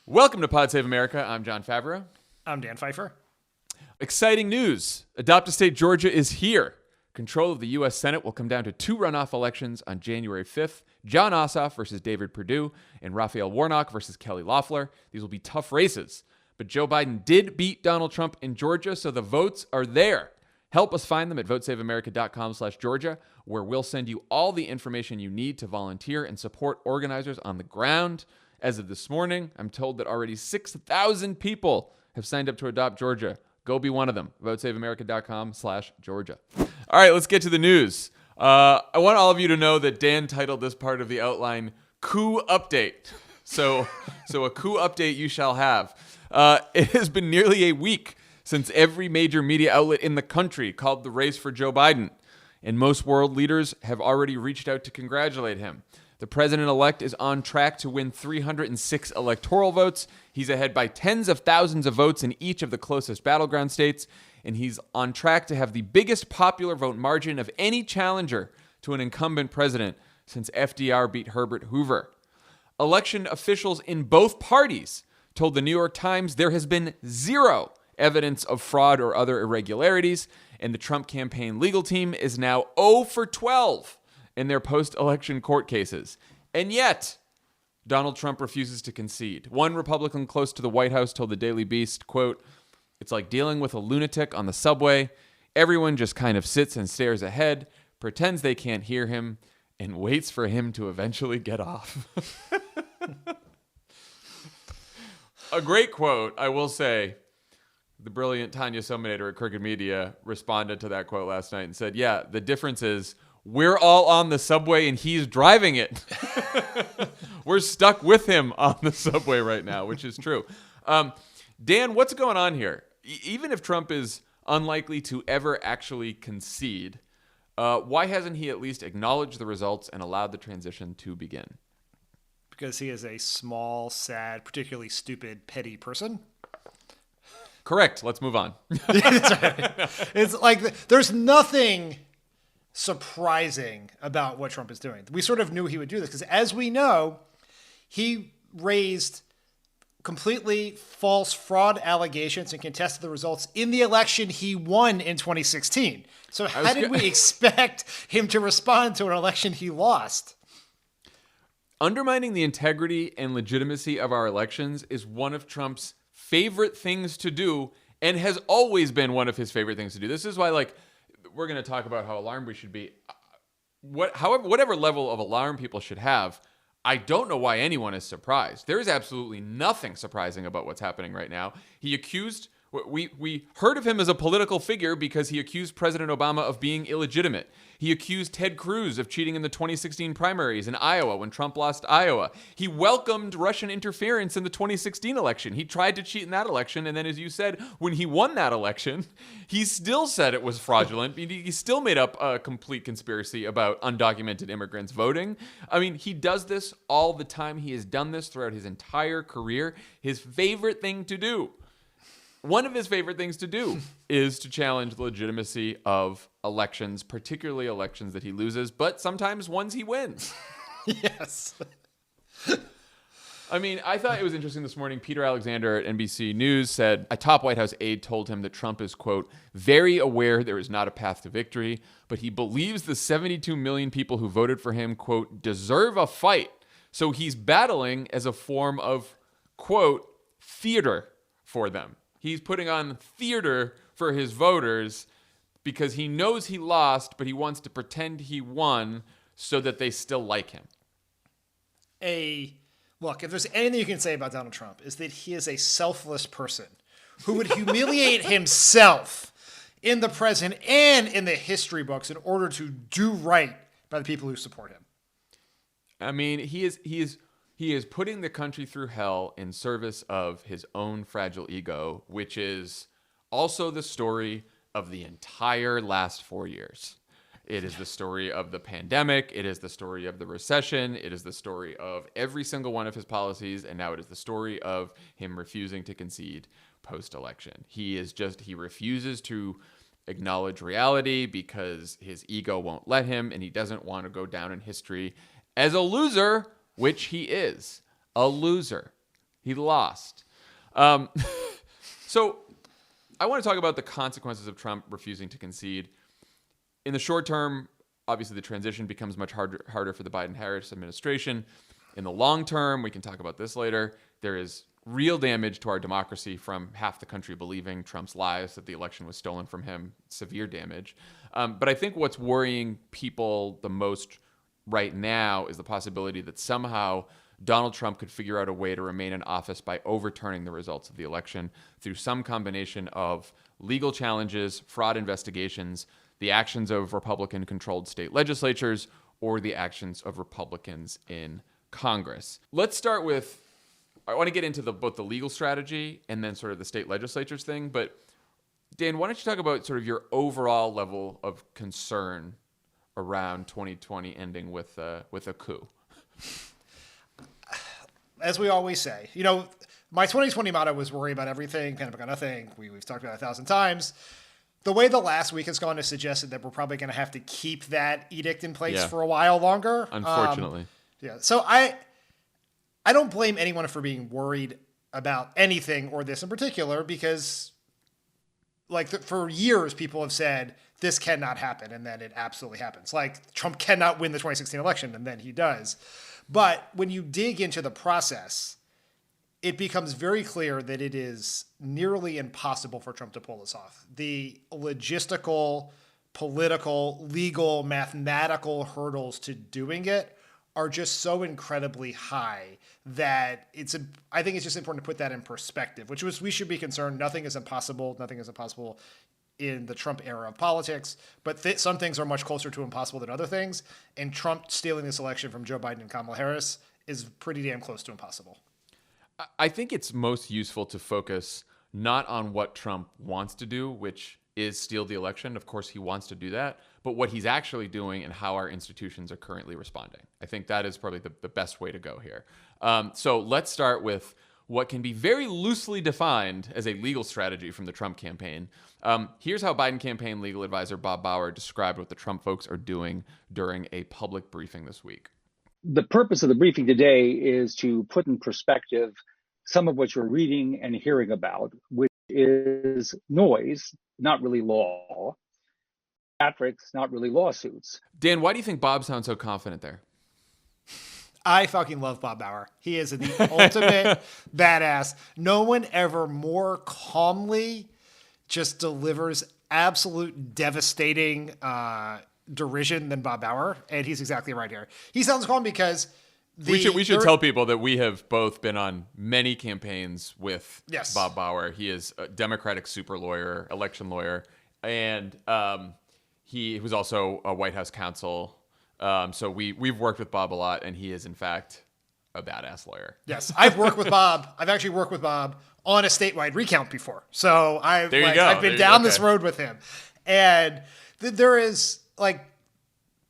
Welcome to Pod Save America. I'm Jon Favreau. I'm Dan Pfeiffer. Exciting news. Adopt-A-State Georgia is here. Control of the U.S. Senate will come down to two runoff elections on January 5th. Jon Ossoff versus David Perdue and Raphael Warnock versus Kelly Loeffler. These will be tough races. But Joe Biden did beat Donald Trump in Georgia, so the votes are there. Help us find them at votesaveamerica.com/Georgia, where we'll send you all the information you need to volunteer and support organizers on the ground. As of this morning, I'm told that already 6,000 people have signed up to adopt Georgia. Go be one of them. votesaveamerica.com/Georgia. All right, let's get to the news. I want all of you to know that Dan titled this part of the outline "Coup Update." So a coup update you shall have. It has been nearly a week since every major media outlet in the country called the race for Joe Biden, and most world leaders have already reached out to congratulate him. The president-elect is on track to win 306 electoral votes. He's ahead by tens of thousands of votes in each of the closest battleground states, and he's on track to have the biggest popular vote margin of any challenger to an incumbent president since FDR beat Herbert Hoover. Election officials in both parties told the New York Times there has been zero evidence of fraud or other irregularities, and the Trump campaign legal team is now 0 for 12 in their post-election court cases. And yet, Donald Trump refuses to concede. One Republican close to the White House told the Daily Beast, quote, "It's like dealing with a lunatic on the subway. Everyone just kind of sits and stares ahead, pretends they can't hear him, and waits for him to eventually get off." A great quote, I will say. The brilliant Tanya Somanader at Crooked Media responded to that quote last night and said, yeah, the difference is we're all on the subway and he's driving it. We're stuck with him on the subway right now, which is true. Dan, what's going on here? Even if Trump is unlikely to ever actually concede, why hasn't he at least acknowledged the results and allowed the transition to begin? Because he is a small, sad, particularly stupid, petty person. Correct. Let's move on. It's like there's nothing surprising about what Trump is doing. We sort of knew he would do this because, as we know, he raised completely false fraud allegations and contested the results in the election he won in 2016. So how did we expect him to respond to an election he lost? Undermining the integrity and legitimacy of our elections is one of Trump's favorite things to do and has always been one of his favorite things to do. This is why, we're going to talk about how alarmed we should be. Whatever level of alarm people should have, I don't know why anyone is surprised. There is absolutely nothing surprising about what's happening right now. We heard of him as a political figure because he accused President Obama of being illegitimate. He accused Ted Cruz of cheating in the 2016 primaries in Iowa when Trump lost Iowa. He welcomed Russian interference in the 2016 election. He tried to cheat in that election, and then, as you said, when he won that election, he still said it was fraudulent. He still made up a complete conspiracy about undocumented immigrants voting. I mean, he does this all the time. He has done this throughout his entire career. His favorite thing to do. One of his favorite things to do is to challenge the legitimacy of elections, particularly elections that he loses, but sometimes ones he wins. Yes. I mean, I thought it was interesting this morning. Peter Alexander at NBC News said a top White House aide told him that Trump is, quote, very aware there is not a path to victory, but he believes the 72 million people who voted for him, quote, deserve a fight. So he's battling as a form of, quote, theater for them. He's putting on theater for his voters because he knows he lost, but he wants to pretend he won so that they still like him. Look, if there's anything you can say about Donald Trump, is that he is a selfless person who would humiliate himself in the present and in the history books in order to do right by the people who support him. I mean, he is putting the country through hell in service of his own fragile ego, which is also the story of the entire last 4 years. It is the story of the pandemic. It is the story of the recession. It is the story of every single one of his policies. And now it is the story of him refusing to concede post-election. He refuses to acknowledge reality because his ego won't let him, and he doesn't want to go down in history as a loser, which he is, a loser. He lost. So I want to talk about the consequences of Trump refusing to concede. In the short term, obviously the transition becomes much harder for the Biden-Harris administration. In the long term, we can talk about this later, there is real damage to our democracy from half the country believing Trump's lies that the election was stolen from him, severe damage. But I think what's worrying people the most right now is the possibility that somehow Donald Trump could figure out a way to remain in office by overturning the results of the election through some combination of legal challenges, fraud investigations, the actions of Republican-controlled state legislatures, or the actions of Republicans in Congress. Let's start with, I want to get into both the legal strategy and then sort of the state legislatures thing. But Dan, why don't you talk about sort of your overall level of concern around 2020 ending with a coup? As we always say, my 2020 motto was worry about everything, panic about nothing. We've talked about it 1,000 times. The way the last week has gone has suggested that we're probably going to have to keep that edict in place for a while longer. Unfortunately. So I don't blame anyone for being worried about anything or this in particular, because for years people have said this cannot happen, and then it absolutely happens. Like Trump cannot win the 2016 election, and then he does. But when you dig into the process, it becomes very clear that it is nearly impossible for Trump to pull this off. The logistical, political, legal, mathematical hurdles to doing it are just so incredibly high that I think it's just important to put that in perspective, we should be concerned. Nothing is impossible. Nothing is impossible in the Trump era of politics, but some things are much closer to impossible than other things. And Trump stealing this election from Joe Biden and Kamala Harris is pretty damn close to impossible. I think it's most useful to focus not on what Trump wants to do, which is steal the election. Of course, he wants to do that, but what he's actually doing and how our institutions are currently responding. I think that is probably the best way to go here. So let's start with what can be very loosely defined as a legal strategy from the Trump campaign. Here's how Biden campaign legal advisor Bob Bauer described what the Trump folks are doing during a public briefing this week. The purpose of the briefing today is to put in perspective some of what you're reading and hearing about, which is noise, not really law, theatrics, not really lawsuits. Dan, why do you think Bob sounds so confident there? I fucking love Bob Bauer. He is the ultimate badass. No one ever more calmly just delivers absolute devastating derision than Bob Bauer, and he's exactly right here. He sounds calm because we should tell people that we have both been on many campaigns with Bob Bauer. He is a Democratic super lawyer, election lawyer, and he was also a White House counsel. So we've worked with Bob a lot, and he is in fact a badass lawyer. Yes, I've worked with Bob. I've actually worked with Bob on a statewide recount before. So I've been down this road with him, and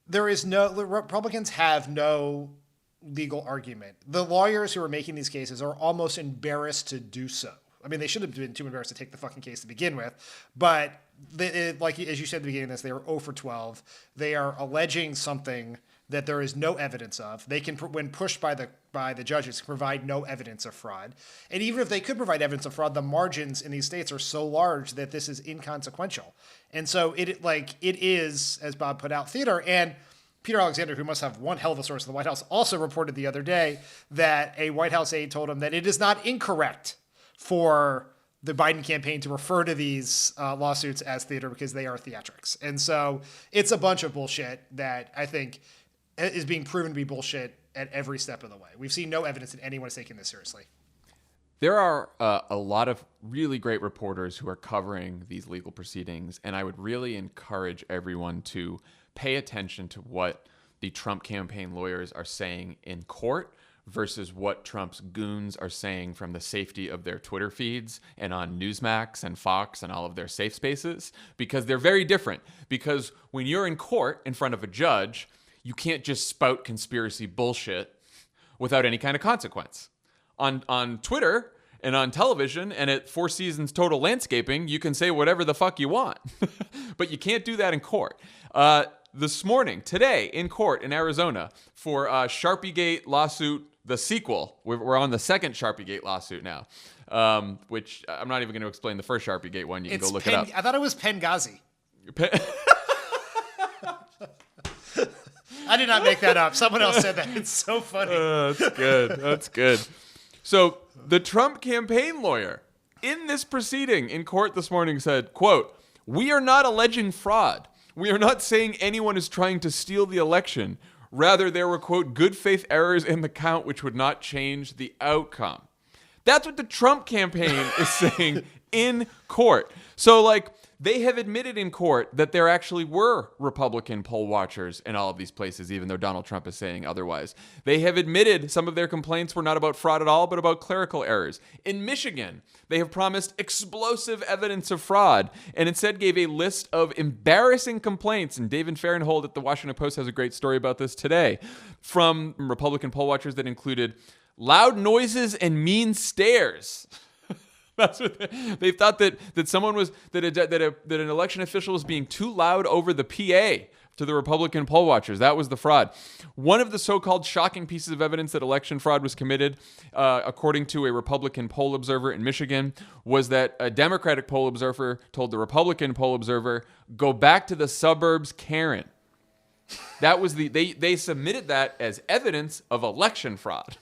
Republicans have no legal argument. The lawyers who are making these cases are almost embarrassed to do so. I mean, they should have been too embarrassed to take the fucking case to begin with. But as you said at the beginning of this, they are 0 for 12. They are alleging something that there is no evidence of. They can, when pushed by the judges, provide no evidence of fraud. And even if they could provide evidence of fraud, the margins in these states are so large that this is inconsequential. And so it is, as Bob put out, theater. And Peter Alexander, who must have one hell of a source in the White House, also reported the other day that a White House aide told him that it is not incorrect for the Biden campaign to refer to these lawsuits as theater because they are theatrics. And so it's a bunch of bullshit that I think is being proven to be bullshit at every step of the way. We've seen no evidence that anyone is taking this seriously. There are a lot of really great reporters who are covering these legal proceedings, and I would really encourage everyone to pay attention to what the Trump campaign lawyers are saying in court versus what Trump's goons are saying from the safety of their Twitter feeds and on Newsmax and Fox and all of their safe spaces, because they're very different. Because when you're in court in front of a judge, you can't just spout conspiracy bullshit without any kind of consequence. On Twitter and on television and at Four Seasons Total Landscaping, you can say whatever the fuck you want. But you can't do that in court. This morning, today, in court in Arizona, for Sharpiegate lawsuit the sequel. We're on the second Sharpiegate lawsuit now, which I'm not even going to explain the first Sharpiegate one. You can go look it up. I thought it was Benghazi. I did not make that up. Someone else said that. It's so funny. That's good. That's good. So the Trump campaign lawyer in this proceeding in court this morning said, quote, "We are not alleging fraud. We are not saying anyone is trying to steal the election. Rather, there were, quote, good faith errors in the count which would not change the outcome." That's what the Trump campaign is saying in court. So, like, they have admitted in court that there actually were Republican poll watchers in all of these places, even though Donald Trump is saying otherwise. They have admitted some of their complaints were not about fraud at all, but about clerical errors. In Michigan, they have promised explosive evidence of fraud and instead gave a list of embarrassing complaints. And David Fahrenthold at the Washington Post has a great story about this today from Republican poll watchers that included loud noises and mean stares. That's what they thought that someone was that an election official was being too loud over the PA to the Republican poll watchers. That was the fraud. One of the so-called shocking pieces of evidence that election fraud was committed, according to a Republican poll observer in Michigan, was that a Democratic poll observer told the Republican poll observer, "Go back to the suburbs, Karen." That was they submitted that as evidence of election fraud.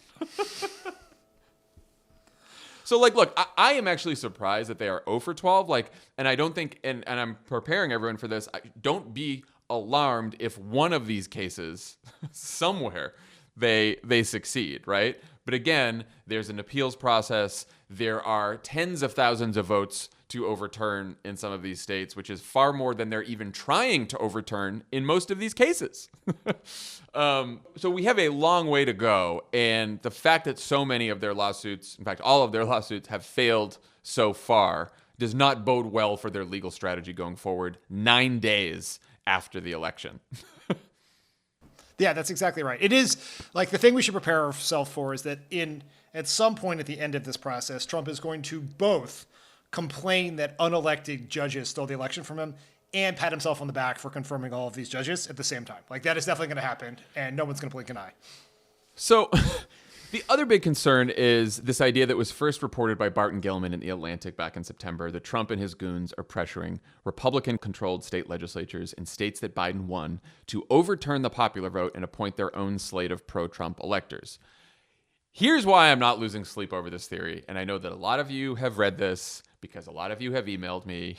So, like, look, I am actually surprised that they are 0 for 12. Like, and I don't think, and I'm preparing everyone for this. Don't be alarmed if one of these cases somewhere they succeed, right? But again, there's an appeals process. There are tens of thousands of votes to overturn in some of these states, which is far more than they're even trying to overturn in most of these cases. So we have a long way to go. And the fact that so many of their lawsuits, in fact, all of their lawsuits have failed so far does not bode well for their legal strategy going forward 9 days after the election. Yeah, that's exactly right. It is like the thing we should prepare ourselves for is that at some point at the end of this process, Trump is going to both complain that unelected judges stole the election from him and pat himself on the back for confirming all of these judges at the same time. Like, that is definitely going to happen, and no one's going to blink an eye. So the other big concern is this idea that was first reported by Barton Gilman in The Atlantic back in September, that Trump and his goons are pressuring Republican-controlled state legislatures in states that Biden won to overturn the popular vote and appoint their own slate of pro-Trump electors. Here's why I'm not losing sleep over this theory, and I know that a lot of you have read this because a lot of you have emailed me,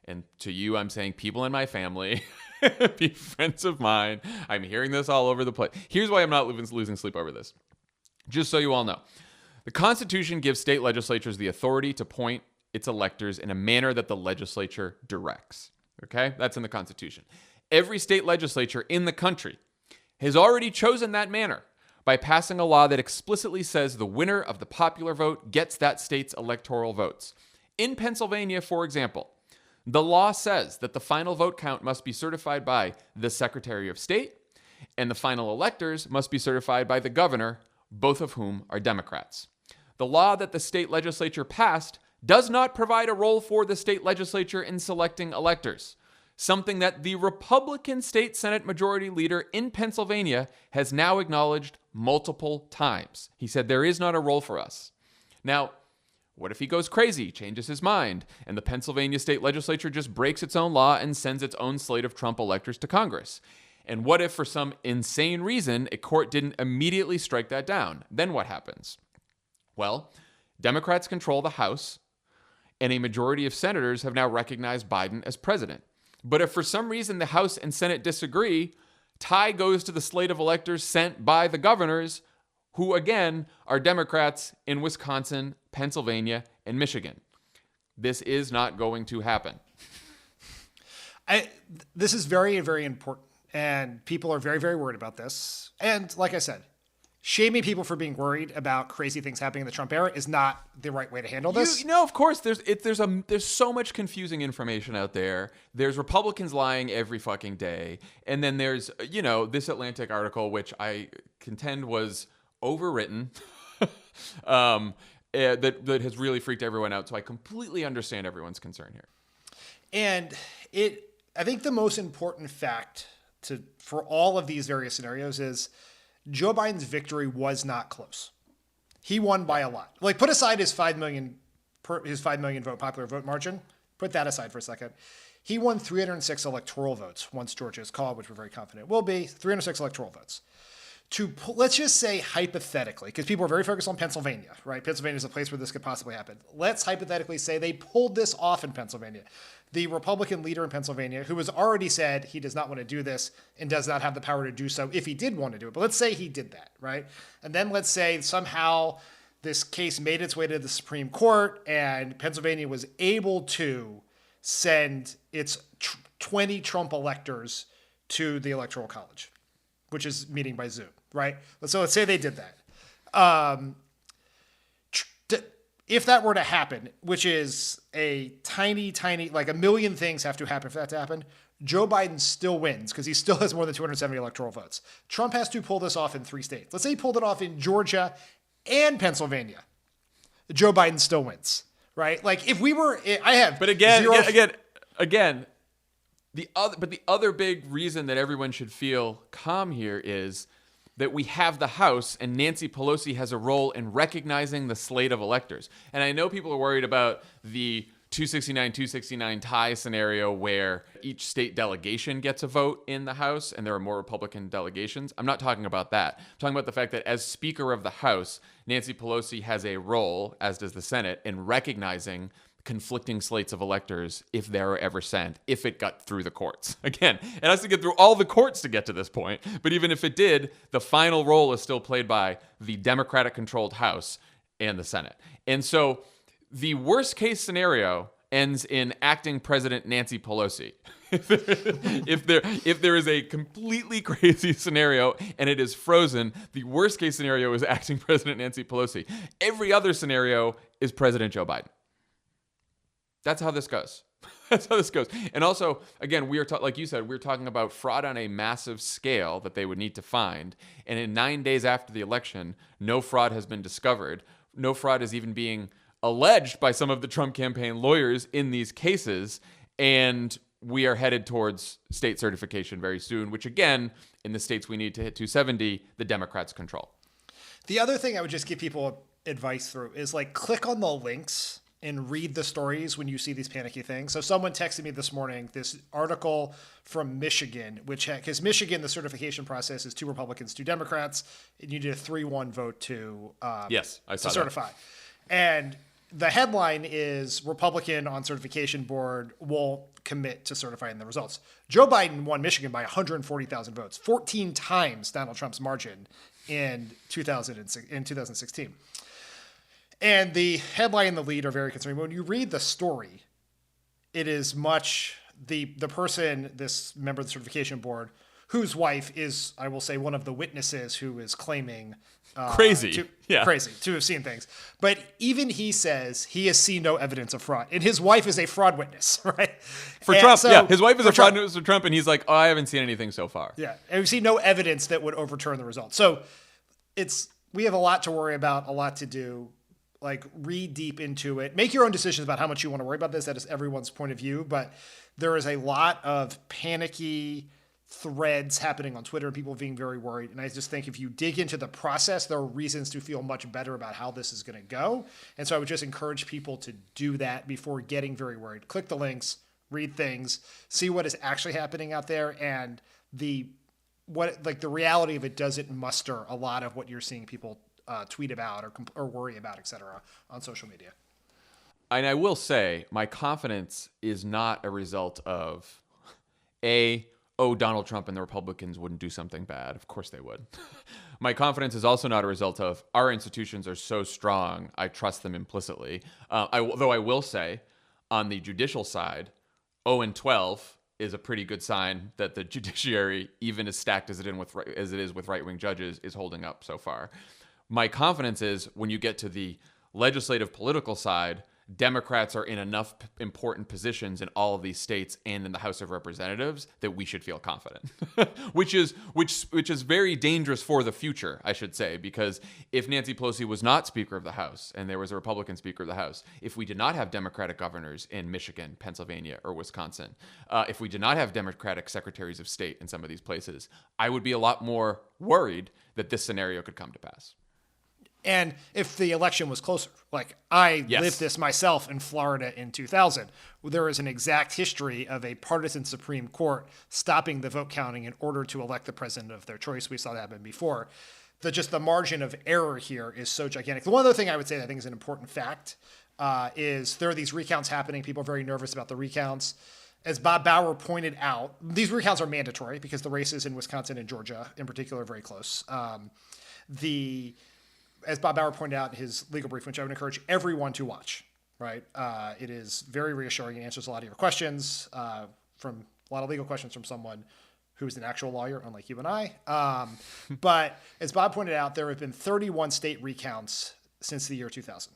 and to you I'm saying people in my family, be friends of mine. I'm hearing this all over the place. Here's why I'm not losing sleep over this. Just so you all know, the Constitution gives state legislatures the authority to appoint its electors in a manner that the legislature directs. Okay? That's in the Constitution. Every state legislature in the country has already chosen that manner by passing a law that explicitly says the winner of the popular vote gets that state's electoral votes. In Pennsylvania, for example, the law says that the final vote count must be certified by the Secretary of State, and the final electors must be certified by the governor, both of whom are Democrats. The law that the state legislature passed does not provide a role for the state legislature in selecting electors, something that the Republican state Senate Majority Leader in Pennsylvania has now acknowledged multiple times. He said, there is not a role for us. Now, what if he goes crazy, changes his mind, and the Pennsylvania state legislature just breaks its own law and sends its own slate of Trump electors to Congress? And what if, for some insane reason, a court didn't immediately strike that down? Then what happens? Well, Democrats control the House, and a majority of senators have now recognized Biden as president. But if for some reason the House and Senate disagree, tie goes to the slate of electors sent by the governors, who again are Democrats in Wisconsin, Pennsylvania, and Michigan. This is not going to happen. This is very, very important, and people are very, very worried about this. And like I said, shaming people for being worried about crazy things happening in the Trump era is not the right way to handle this. No, of course, there's so much confusing information out there. There's Republicans lying every fucking day, and then there's this Atlantic article, which I contend was overwritten, that has really freaked everyone out. So I completely understand everyone's concern here. And I think the most important fact for all of these various scenarios is Joe Biden's victory was not close. He won by a lot. Like, put aside his 5 million vote popular vote margin. Put that aside for a second. He won 306 electoral votes once Georgia is called, which we're very confident will be 306 electoral votes. Let's just say hypothetically, because people are very focused on Pennsylvania, right? Pennsylvania is a place where this could possibly happen. Let's hypothetically say they pulled this off in Pennsylvania. The Republican leader in Pennsylvania, who has already said he does not want to do this and does not have the power to do so if he did want to do it. But let's say he did that, right? And then let's say somehow this case made its way to the Supreme Court and Pennsylvania was able to send its 20 Trump electors to the Electoral College, which is meeting by Zoom, right? So let's say they did that. If that were to happen, which is a tiny, like a million things have to happen for that to happen, Joe Biden still wins because he still has more than 270 electoral votes. Trump has to pull this off in 3 states. Let's say he pulled it off in Georgia and Pennsylvania. Joe Biden still wins, right? Like if we were, But again, the other big reason that everyone should feel calm here is that we have the House and Nancy Pelosi has a role in recognizing the slate of electors. And I know people are worried about the 269 tie scenario where each state delegation gets a vote in the House and there are more Republican delegations. I'm not talking about that. I'm talking about the fact that as Speaker of the House, Nancy Pelosi has a role, as does the Senate, in recognizing conflicting slates of electors if they're ever sent, if it got through the courts. Again, it has to get through all the courts to get to this point. But even if it did, the final role is still played by the Democratic-controlled House and the Senate. And so the worst case scenario ends in acting President Nancy Pelosi. If there is a completely crazy scenario and it is frozen, the worst case scenario is acting President Nancy Pelosi. Every other scenario is President Joe Biden. That's how this goes. That's how this goes. And also, again, like you said, we're talking about fraud on a massive scale that they would need to find. And in 9 days after the election, no fraud has been discovered. No fraud is even being alleged by some of the Trump campaign lawyers in these cases. And we are headed towards state certification very soon, which again, in the states we need to hit 270, the Democrats control. The other thing I would just give people advice through is like click on the links and read the stories when you see these panicky things. So someone texted me this morning, this article from Michigan, because Michigan, the certification process is 2 Republicans, 2 Democrats, and you did a 3-1 vote to certify. And the headline is Republican on certification board won't commit to certifying the results. Joe Biden won Michigan by 140,000 votes, 14 times Donald Trump's margin in 2016. And the headline and the lead are very concerning. When you read the story, it is much the person, this member of the certification board, whose wife is, I will say, one of the witnesses who is claiming crazy to have seen things. But even he says he has seen no evidence of fraud, and his wife is a fraud witness, right? For Trump, yeah, his wife is a fraud witness for Trump, and he's like, "Oh, I haven't seen anything so far." Yeah, and we've seen no evidence that would overturn the results. So we have a lot to worry about, a lot to do. Like, read deep into it. Make your own decisions about how much you want to worry about this. That is everyone's point of view. But there is a lot of panicky threads happening on Twitter and people being very worried. And I just think if you dig into the process, there are reasons to feel much better about how this is going to go. And so I would just encourage people to do that before getting very worried. Click the links, read things, see what is actually happening out there. And the reality of it doesn't muster a lot of what you're seeing people tweet about or worry about, etc., on social media. And I will say, my confidence is not a result of Donald Trump and the Republicans wouldn't do something bad. Of course they would. My confidence is also not a result of our institutions are so strong, I trust them implicitly. Though I will say, on the judicial side, 0-12 is a pretty good sign that the judiciary, even as stacked as it is with right-wing judges, is holding up so far. My confidence is when you get to the legislative political side, Democrats are in enough important positions in all of these states and in the House of Representatives that we should feel confident, which is very dangerous for the future, I should say, because if Nancy Pelosi was not Speaker of the House and there was a Republican Speaker of the House, if we did not have Democratic governors in Michigan, Pennsylvania, or Wisconsin, if we did not have Democratic secretaries of state in some of these places, I would be a lot more worried that this scenario could come to pass. And if the election was closer, like I lived this myself in Florida in 2000, there is an exact history of a partisan Supreme Court stopping the vote counting in order to elect the president of their choice. We saw that happen before. The margin of error here is so gigantic. The one other thing I would say that I think is an important fact is there are these recounts happening. People are very nervous about the recounts. As Bob Bauer pointed out, these recounts are mandatory because the races in Wisconsin and Georgia in particular are very close. As Bob Bauer pointed out in his legal brief, which I would encourage everyone to watch, right? It is very reassuring and answers a lot of your questions, from a lot of legal questions from someone who's an actual lawyer, unlike you and I. But as Bob pointed out, there have been 31 state recounts since the year 2000.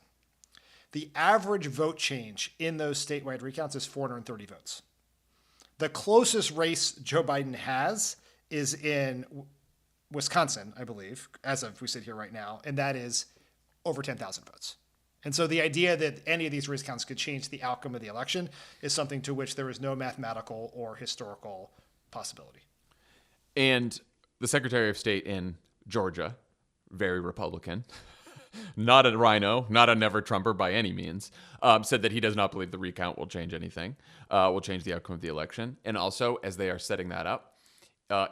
The average vote change in those statewide recounts is 430 votes. The closest race Joe Biden has is in Wisconsin, I believe, as of we sit here right now, and that is over 10,000 votes. And so the idea that any of these recounts could change the outcome of the election is something to which there is no mathematical or historical possibility. And the Secretary of State in Georgia, very Republican, not a rhino, not a never Trumper by any means, said that he does not believe the recount will change anything, will change the outcome of the election. And also, as they are setting that up,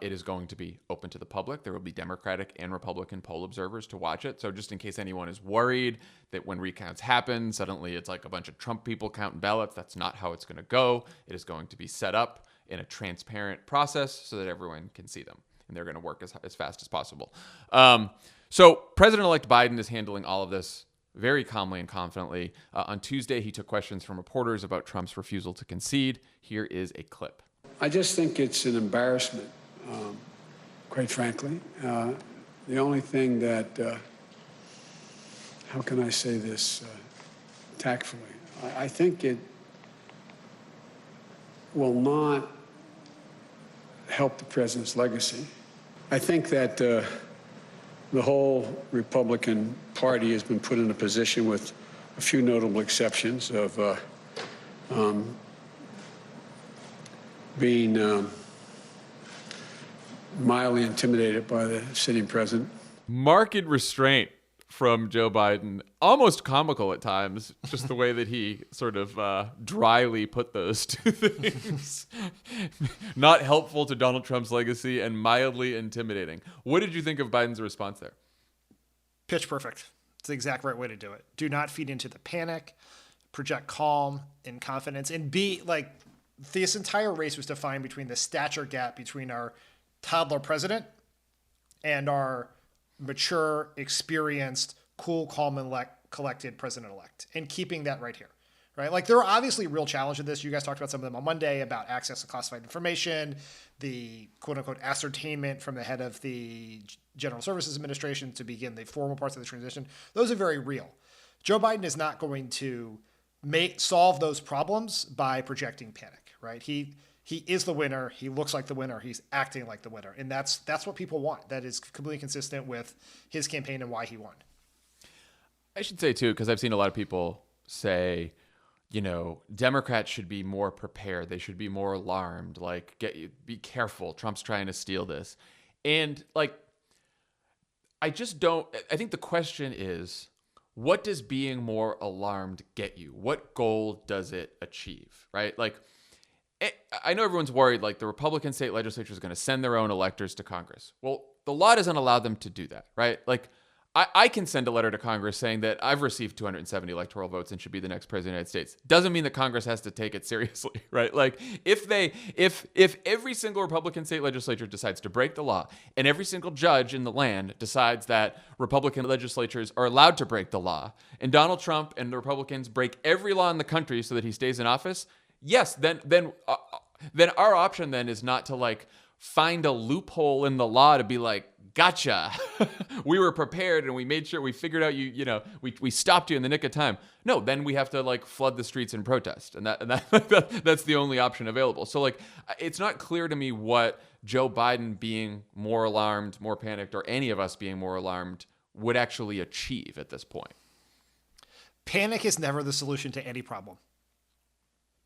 it is going to be open to the public. There will be Democratic and Republican poll observers to watch it. So just in case anyone is worried that when recounts happen, suddenly it's like a bunch of Trump people counting ballots, that's not how it's going to go. It is going to be set up in a transparent process so that everyone can see them. And they're going to work as fast as possible. So President-elect Biden is handling all of this very calmly and confidently. On Tuesday, he took questions from reporters about Trump's refusal to concede. Here is a clip. I just think it's an embarrassment. Quite frankly, the only thing that, how can I say this tactfully? I think it will not help the president's legacy. I think that the whole Republican Party has been put in a position, with a few notable exceptions, of being mildly intimidated by the sitting president. Marked restraint from Joe Biden, almost comical at times, just the way that he sort of dryly put those two things. Not helpful to Donald Trump's legacy and mildly intimidating. What did you think of Biden's response there? Pitch perfect. It's the exact right way to do it. Do not feed into the panic, project calm and confidence, and be like, this entire race was defined between the stature gap between our toddler president and our mature, experienced, cool, calm, and collected president-elect, and keeping that right here, right? Like, there are obviously real challenges in this. You guys talked about some of them on Monday about access to classified information, the quote-unquote ascertainment from the head of the General Services Administration to begin the formal parts of the transition. Those are very real. Joe Biden is not going to solve those problems by projecting panic, right? He is the winner. He looks like the winner. He's acting like the winner. And that's what people want. That is completely consistent with his campaign and why he won. I should say, too, because I've seen a lot of people say, you know, Democrats should be more prepared. They should be more alarmed. Like, be careful. Trump's trying to steal this. And, like, I think the question is, what does being more alarmed get you? What goal does it achieve, right? Like, I know everyone's worried, like, the Republican state legislature is going to send their own electors to Congress. Well, the law doesn't allow them to do that, right? Like, I can send a letter to Congress saying that I've received 270 electoral votes and should be the next president of the United States. Doesn't mean that Congress has to take it seriously, right? Like, if every single Republican state legislature decides to break the law, and every single judge in the land decides that Republican legislatures are allowed to break the law, and Donald Trump and the Republicans break every law in the country so that he stays in office, yes, then our option then is not to, like, find a loophole in the law to be like, gotcha. We were prepared and we made sure we figured out we stopped you in the nick of time. No, then we have to like flood the streets and protest. And that's the only option available. So like, it's not clear to me what Joe Biden being more alarmed, more panicked, or any of us being more alarmed would actually achieve at this point. Panic is never the solution to any problem.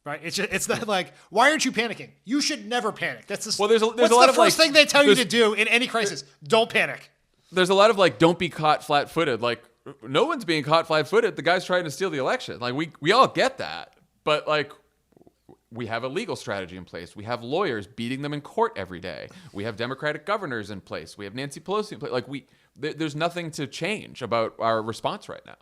Right? It's not like, why aren't you panicking? You should never panic. That's the, well, there's a lot the of first like, thing they tell you to do in any crisis? Don't panic. There's a lot of like, don't be caught flat-footed. Like, no one's being caught flat-footed. The guy's trying to steal the election. Like, we all get that. But like, we have a legal strategy in place. We have lawyers beating them in court every day. We have Democratic governors in place. We have Nancy Pelosi in place. Like, there's nothing to change about our response right now.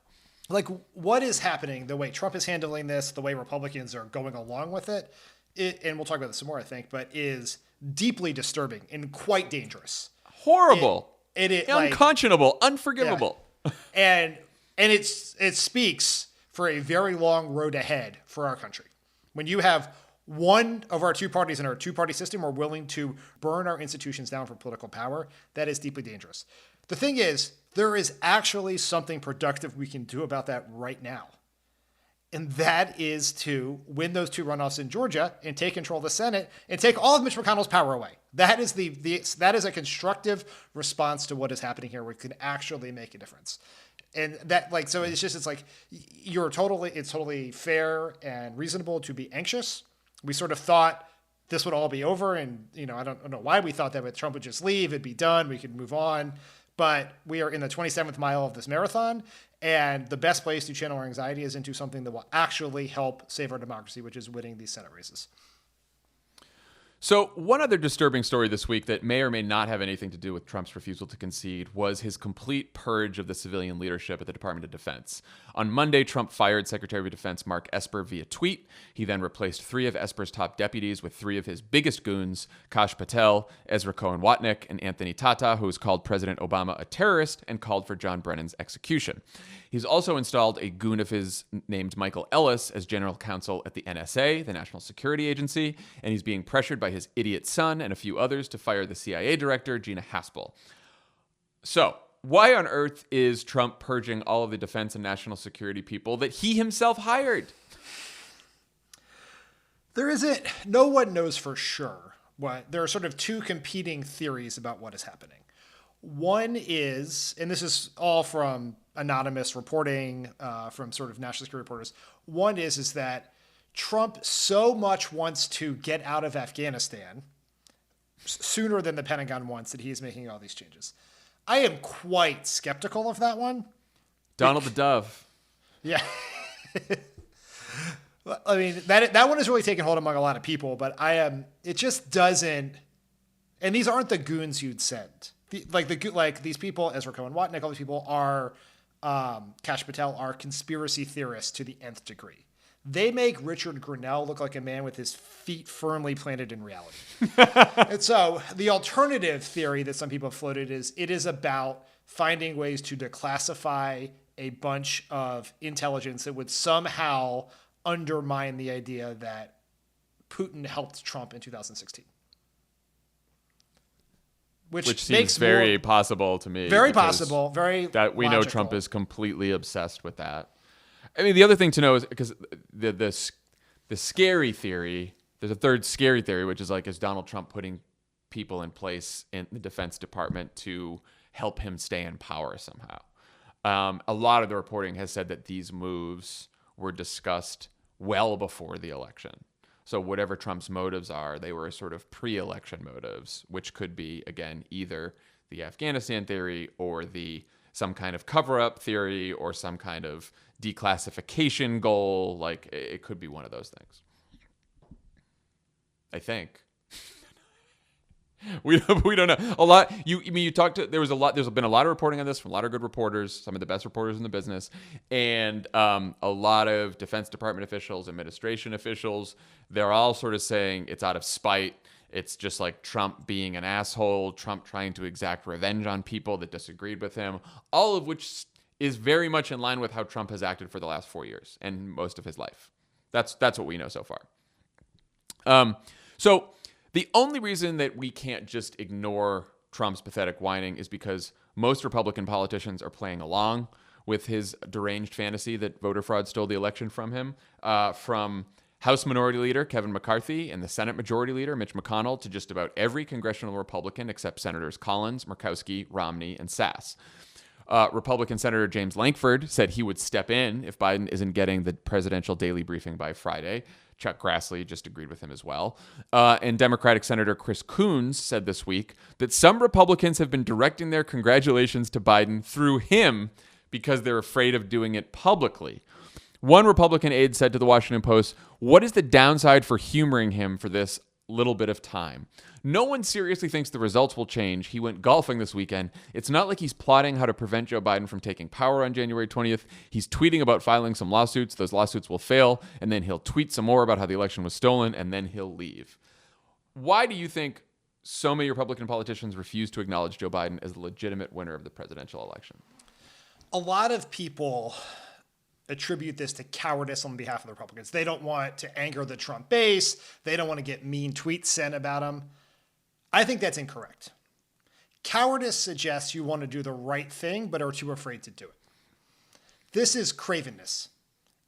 Like, what is happening, the way Trump is handling this, the way Republicans are going along with it, and we'll talk about this some more, I think, but is deeply disturbing and quite dangerous. Horrible. It unconscionable, unforgivable. Yeah. And it speaks for a very long road ahead for our country. When you have one of our two parties in our two-party system are willing to burn our institutions down for political power, that is deeply dangerous. The thing is, there is actually something productive we can do about that right now. And that is to win those two runoffs in Georgia and take control of the Senate and take all of Mitch McConnell's power away. That is that is a constructive response to what is happening here, where it could actually make a difference. And that, like, so it's like it's totally fair and reasonable to be anxious. We sort of thought this would all be over, and I don't know why we thought that, but Trump would just leave, it'd be done, we could move on. But we are in the 27th mile of this marathon, and the best place to channel our anxiety is into something that will actually help save our democracy, which is winning these Senate races. So one other disturbing story this week that may or may not have anything to do with Trump's refusal to concede was his complete purge of the civilian leadership at the Department of Defense. On Monday, Trump fired Secretary of Defense Mark Esper via tweet. He then replaced 3 of Esper's top deputies with 3 of his biggest goons, Kash Patel, Ezra Cohen-Watnick, and Anthony Tata, who has called President Obama a terrorist and called for John Brennan's execution. He's also installed a goon of his named Michael Ellis as general counsel at the NSA, the National Security Agency, and he's being pressured by his idiot son and a few others to fire the CIA director, Gina Haspel. So, why on earth is Trump purging all of the defense and national security people that he himself hired? No one knows for sure what. There are sort of two competing theories about what is happening. One is, and this is all from anonymous reporting from sort of national security reporters. One is that Trump so much wants to get out of Afghanistan sooner than the Pentagon wants that he is making all these changes. I am quite skeptical of that one. Donald the Dove. Yeah. I mean, that one has really taken hold among a lot of people, but it just doesn't, and these aren't the goons you'd send. These people, Ezra Cohen-Watnick, all these people are, Kash Patel, are conspiracy theorists to the nth degree. They make Richard Grenell look like a man with his feet firmly planted in reality. And so the alternative theory that some people have floated is it is about finding ways to declassify a bunch of intelligence that would somehow undermine the idea that Putin helped Trump in 2016. Which seems very possible to me. Very possible. Very that we logical. know Trump is completely obsessed with that. I mean, the other thing to know is because the scary theory, there's a third scary theory, which is like, is Donald Trump putting people in place in the Defense Department to help him stay in power somehow? A lot of the reporting has said that these moves were discussed well before the election. So whatever Trump's motives are, they were sort of pre-election motives, which could be, again, either the Afghanistan theory or some kind of cover-up theory or some kind of declassification goal. Like, it could be one of those things. I think. We don't know. A lot. You talked to. There's been a lot of reporting on this from a lot of good reporters, some of the best reporters in the business, and a lot of Defense Department officials, administration officials. They're all sort of saying it's out of spite. It's just like Trump being an asshole, Trump trying to exact revenge on people that disagreed with him. All of which is very much in line with how Trump has acted for the last 4 years and most of his life. That's what we know so far. So the only reason that we can't just ignore Trump's pathetic whining is because most Republican politicians are playing along with his deranged fantasy that voter fraud stole the election from him, from House Minority Leader Kevin McCarthy and the Senate Majority Leader Mitch McConnell to just about every congressional Republican except Senators Collins, Murkowski, Romney, and Sass. Republican Senator James Lankford said he would step in if Biden isn't getting the presidential daily briefing by Friday. Chuck Grassley just agreed with him as well. And Democratic Senator Chris Coons said this week that some Republicans have been directing their congratulations to Biden through him because they're afraid of doing it publicly. One Republican aide said to the Washington Post, "What is the downside for humoring him for this little bit of time? No one seriously thinks the results will change. He went golfing this weekend. It's not like he's plotting how to prevent Joe Biden from taking power on January 20th. He's tweeting about filing some lawsuits. Those lawsuits will fail, and then he'll tweet some more about how the election was stolen, and then he'll leave." Why do you think so many Republican politicians refuse to acknowledge Joe Biden as the legitimate winner of the presidential election? A lot of people attribute this to cowardice on behalf of the Republicans. They don't want to anger the Trump base. They don't want to get mean tweets sent about him. I think that's incorrect. Cowardice suggests you want to do the right thing, but are too afraid to do it. This is cravenness.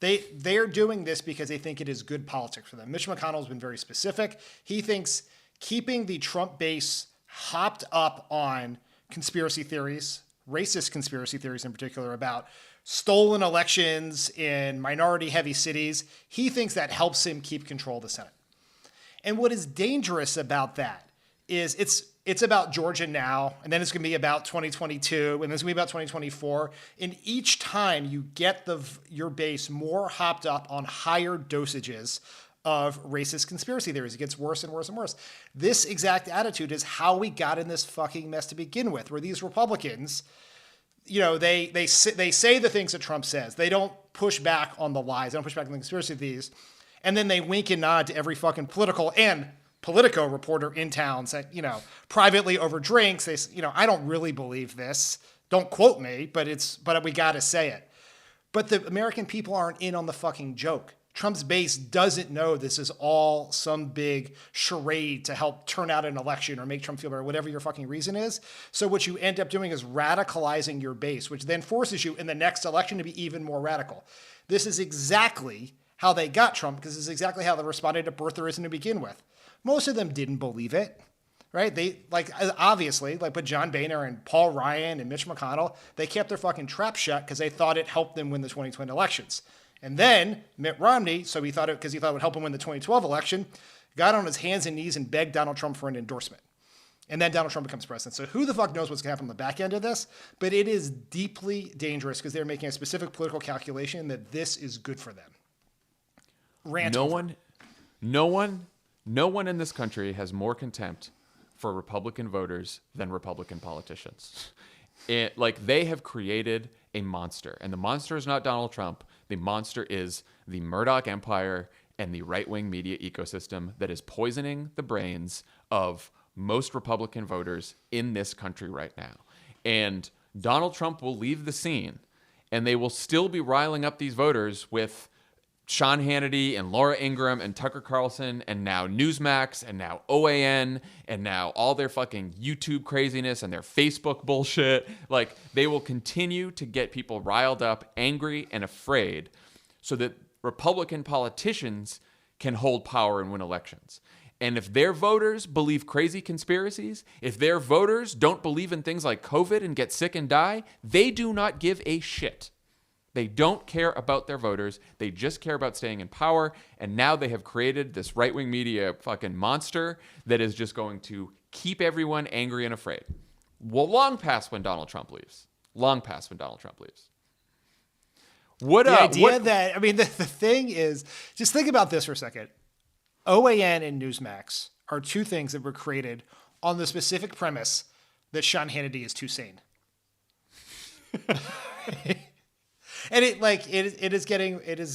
They're doing this because they think it is good politics for them. Mitch McConnell has been very specific. He thinks keeping the Trump base hopped up on conspiracy theories, racist conspiracy theories in particular, about stolen elections in minority-heavy cities, he thinks that helps him keep control of the Senate. And what is dangerous about that is it's about Georgia now, and then it's going to be about 2022, and then it's going to be about 2024. And each time you get your base more hopped up on higher dosages of racist conspiracy theories, it gets worse and worse and worse. This exact attitude is how we got in this fucking mess to begin with, where these Republicans, they say the things that Trump says. They don't push back on the lies. They don't push back on the conspiracy theories. And then they wink and nod to every fucking political and Politico reporter in town saying, privately over drinks, they, I don't really believe this. Don't quote me, but we got to say it. But the American people aren't in on the fucking joke. Trump's base doesn't know this is all some big charade to help turn out an election or make Trump feel better, whatever your fucking reason is. So what you end up doing is radicalizing your base, which then forces you in the next election to be even more radical. This is exactly how they got Trump, because this is exactly how they responded to birtherism to begin with. Most of them didn't believe it, right? They obviously, but John Boehner and Paul Ryan and Mitch McConnell, they kept their fucking trap shut because they thought it helped them win the 2020 elections. And then Mitt Romney, because he thought it would help him win the 2012 election, got on his hands and knees and begged Donald Trump for an endorsement. And then Donald Trump becomes president. So who the fuck knows what's going to happen on the back end of this? But it is deeply dangerous because they're making a specific political calculation that this is good for them. No one in this country has more contempt for Republican voters than Republican politicians. They have created a monster, and the monster is not Donald Trump. The monster is the Murdoch empire and the right-wing media ecosystem that is poisoning the brains of most Republican voters in this country right now. And Donald Trump will leave the scene, and they will still be riling up these voters with Sean Hannity and Laura Ingraham and Tucker Carlson and now Newsmax and now OAN and now all their fucking YouTube craziness and their Facebook bullshit. They will continue to get people riled up, angry, and afraid so that Republican politicians can hold power and win elections. And if their voters believe crazy conspiracies, if their voters don't believe in things like COVID and get sick and die, they do not give a shit. They don't care about their voters. They just care about staying in power. And now they have created this right-wing media fucking monster that is just going to keep everyone angry and afraid. Well, long past when Donald Trump leaves. The thing is, just think about this for a second. OAN and Newsmax are two things that were created on the specific premise that Sean Hannity is too sane. And it is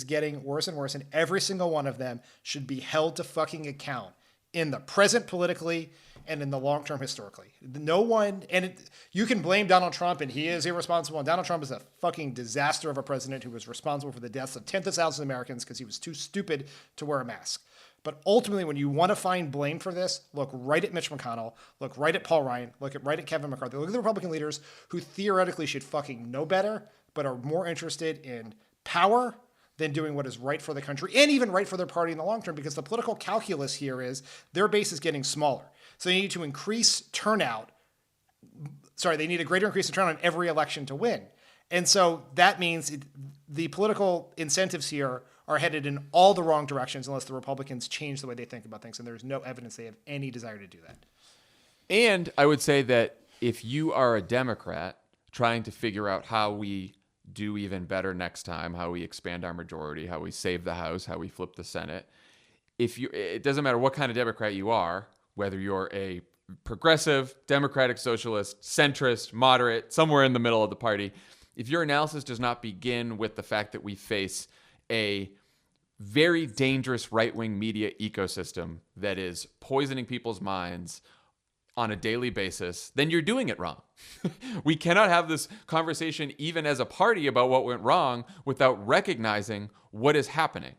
getting worse and worse, and every single one of them should be held to fucking account in the present politically and in the long term historically. You can blame Donald Trump, and he is irresponsible, and Donald Trump is a fucking disaster of a president who was responsible for the deaths of tens of thousands of Americans because he was too stupid to wear a mask. But ultimately, when you want to find blame for this, look right at Mitch McConnell, look right at Paul Ryan, right at Kevin McCarthy, look at the Republican leaders who theoretically should fucking know better, but are more interested in power than doing what is right for the country and even right for their party in the long term, because the political calculus here is their base is getting smaller. So they need to increase turnout. They need a greater increase in turnout in every election to win. And so that means the political incentives here are headed in all the wrong directions unless the Republicans change the way they think about things. And there's no evidence they have any desire to do that. And I would say that if you are a Democrat trying to figure out how we do even better next time, how we expand our majority, how we save the House, how we flip the Senate, it doesn't matter what kind of Democrat you are, whether you're a progressive, democratic, socialist, centrist, moderate, somewhere in the middle of the party, if your analysis does not begin with the fact that we face a very dangerous right-wing media ecosystem that is poisoning people's minds on a daily basis, then you're doing it wrong. We cannot have this conversation even as a party about what went wrong without recognizing what is happening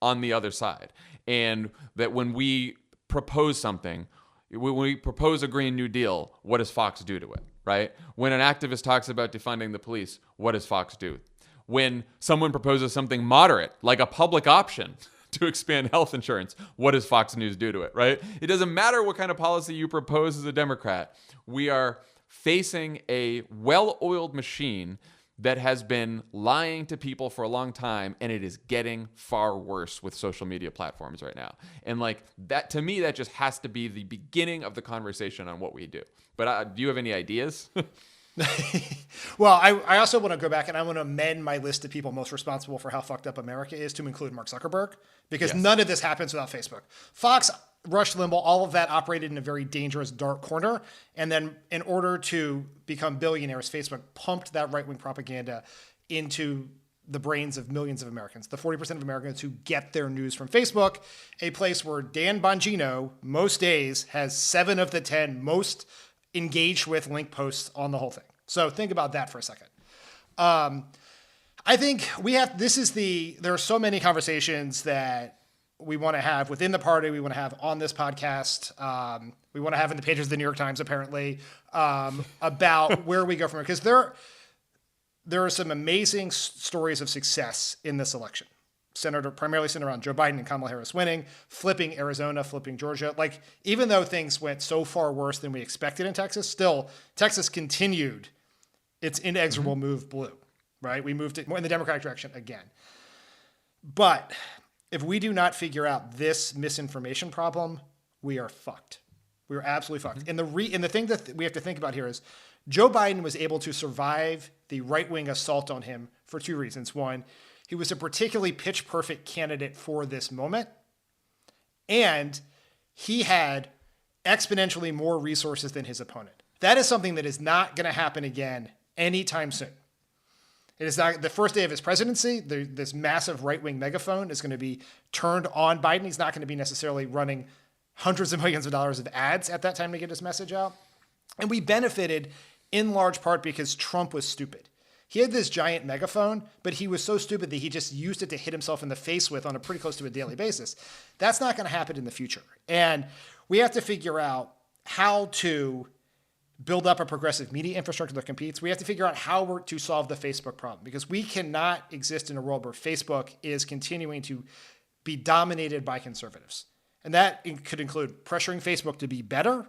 on the other side. And that when we propose something, when we propose a Green New Deal, what does Fox do to it, right? When an activist talks about defunding the police, what does Fox do? When someone proposes something moderate, like a public option to expand health insurance, what does Fox News do to it, right? It doesn't matter what kind of policy you propose as a Democrat. We are facing a well-oiled machine that has been lying to people for a long time, and it is getting far worse with social media platforms right now. And like that, to me, that just has to be the beginning of the conversation on what we do. But do you have any ideas? Well, I also want to go back and I want to amend my list of people most responsible for how fucked up America is to include Mark Zuckerberg, because none of this happens without Facebook. Fox, Rush Limbaugh, all of that operated in a very dangerous dark corner. And then in order to become billionaires, Facebook pumped that right-wing propaganda into the brains of millions of Americans, the 40% of Americans who get their news from Facebook, a place where Dan Bongino most days has 7 of the 10 most engaged with link posts on the whole thing. So think about that for a second. I think there are so many conversations that we want to have within the party, we want to have on this podcast, we want to have in the pages of the New York Times, apparently, about where we go from here. Because there are some amazing stories of success in this election. Primarily centered around Joe Biden and Kamala Harris winning, flipping Arizona, flipping Georgia. Like, even though things went so far worse than we expected in Texas, still, Texas continued its inexorable move blue, right? We moved it more in the Democratic direction again. But if we do not figure out this misinformation problem, we are fucked. We are absolutely fucked. And the thing that we have to think about here is Joe Biden was able to survive the right-wing assault on him for 2 reasons. One, he was a particularly pitch-perfect candidate for this moment, and he had exponentially more resources than his opponent. That is something that is not going to happen again anytime soon. It is not the first day of his presidency. This massive right-wing megaphone is going to be turned on Biden. He's not going to be necessarily running hundreds of millions of dollars of ads at that time to get his message out. And we benefited in large part because Trump was stupid. He had this giant megaphone, but he was so stupid that he just used it to hit himself in the face with on a pretty close to a daily basis. That's not going to happen in the future. And we have to figure out how to build up a progressive media infrastructure that competes. We have to figure out how to solve the Facebook problem, because we cannot exist in a world where Facebook is continuing to be dominated by conservatives. And that could include pressuring Facebook to be better,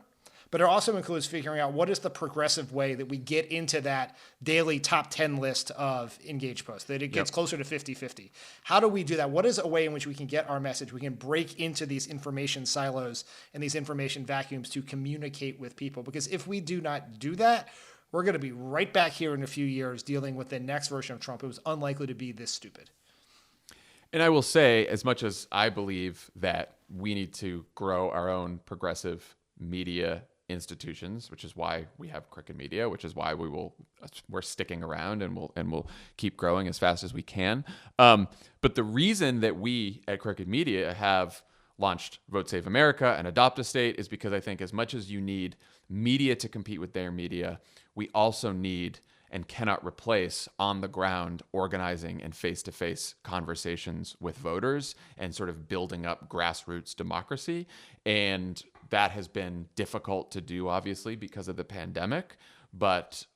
but it also includes figuring out what is the progressive way that we get into that daily top 10 list of engaged posts, that it gets closer to 50-50. How do we do that? What is a way in which we can get our message? We can break into these information silos and these information vacuums to communicate with people. Because if we do not do that, we're going to be right back here in a few years dealing with the next version of Trump, who's unlikely to be this stupid. And I will say, as much as I believe that we need to grow our own progressive media institutions, which is why we have Crooked Media, which is why we're sticking around and we'll keep growing as fast as we can. But the reason that we at Crooked Media have launched Vote Save America and Adopt a State is because I think as much as you need media to compete with their media, we also need and cannot replace on the ground organizing and face-to-face conversations with voters and sort of building up grassroots democracy. And that has been difficult to do, obviously, because of the pandemic, but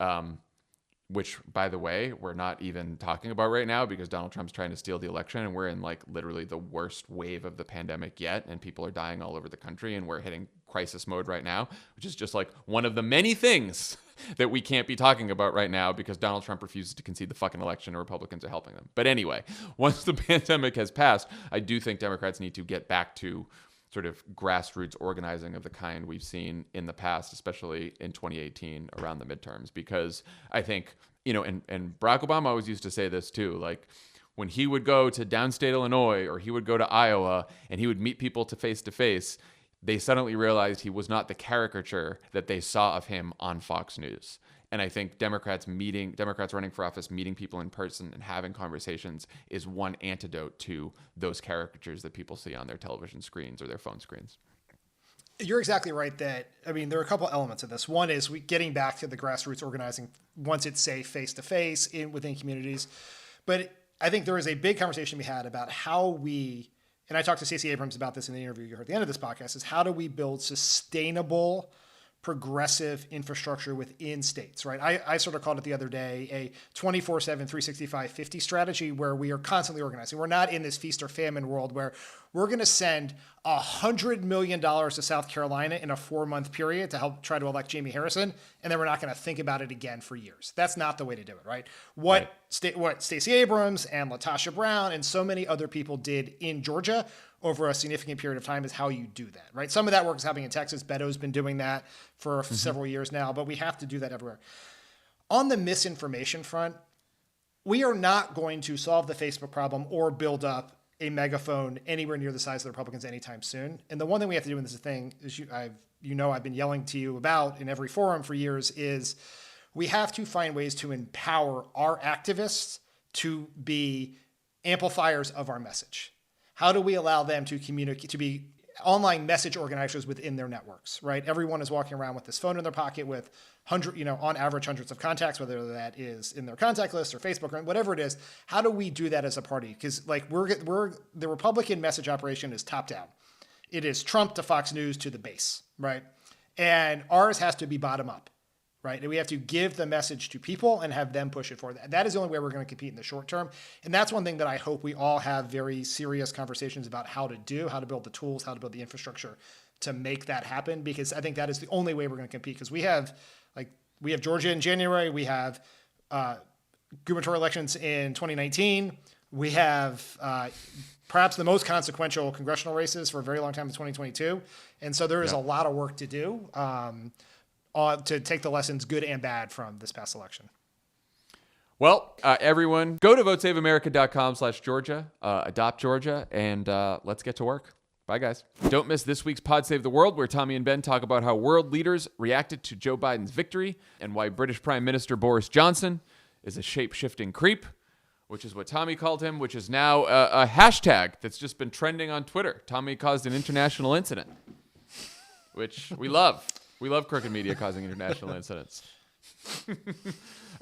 which, by the way, we're not even talking about right now because Donald Trump's trying to steal the election, and we're in like literally the worst wave of the pandemic yet, and people are dying all over the country, and we're hitting crisis mode right now, which is just like one of the many things that we can't be talking about right now because Donald Trump refuses to concede the fucking election and Republicans are helping them. But anyway, once the pandemic has passed, I do think Democrats need to get back to sort of grassroots organizing of the kind we've seen in the past, especially in 2018 around the midterms, because I think, and Barack Obama always used to say this too, like when he would go to downstate Illinois or he would go to Iowa and he would meet people to face, they suddenly realized he was not the caricature that they saw of him on Fox News. And I think Democrats running for office, meeting people in person and having conversations is one antidote to those caricatures that people see on their television screens or their phone screens. You're exactly right there are a couple elements of this. One is getting back to the grassroots organizing once it's safe face-to-face within communities. But I think there is a big conversation we had about how and I talked to Stacey Abrams about this in the interview you heard at the end of this podcast, is how do we build sustainable progressive infrastructure within states, right? I sort of called it the other day a 24/7, 365, 50 strategy where we are constantly organizing. We're not in this feast or famine world where we're going to send $100 million to South Carolina in a 4-month period to help try to elect Jamie Harrison, and then we're not going to think about it again for years. That's not the way to do it, right? What Stacey Abrams and LaTosha Brown and so many other people did in Georgia over a significant period of time is how you do that, right? Some of that work is happening in Texas. Beto's been doing that for several years now, but we have to do that everywhere. On the misinformation front, we are not going to solve the Facebook problem or build up a megaphone anywhere near the size of the Republicans anytime soon. And the one thing we have to do in this thing is, I've been yelling to you about in every forum for years, is we have to find ways to empower our activists to be amplifiers of our message. How do we allow them to communicate, to be online message organizers within their networks, right? Everyone is walking around with this phone in their pocket with on average hundreds of contacts, whether that is in their contact list or Facebook or whatever it is. How do we do that as a party? Because like the Republican message operation is top down. It is Trump to Fox News to the base, right? And ours has to be bottom up, right? And we have to give the message to people and have them push it forward. That is the only way we're going to compete in the short term. And that's one thing that I hope we all have very serious conversations about how to build the tools, how to build the infrastructure to make that happen, because I think that is the only way we're going to compete. Because we have Georgia in January, we have gubernatorial elections in 2019, we have perhaps the most consequential congressional races for a very long time in 2022. And so there is a lot of work to do to take the lessons, good and bad, from this past election. Well, everyone, go to votesaveamerica.com/Georgia, adopt Georgia, and let's get to work. Bye, guys. Don't miss this week's Pod Save the World, where Tommy and Ben talk about how world leaders reacted to Joe Biden's victory and why British Prime Minister Boris Johnson is a shape-shifting creep, which is what Tommy called him, which is now a hashtag that's just been trending on Twitter. Tommy caused an international incident, which we love. We love crooked media causing international incidents.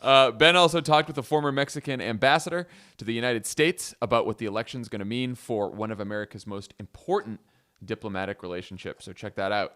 Ben also talked with a former Mexican ambassador to the United States about what the election is going to mean for one of America's most important diplomatic relationships. So check that out.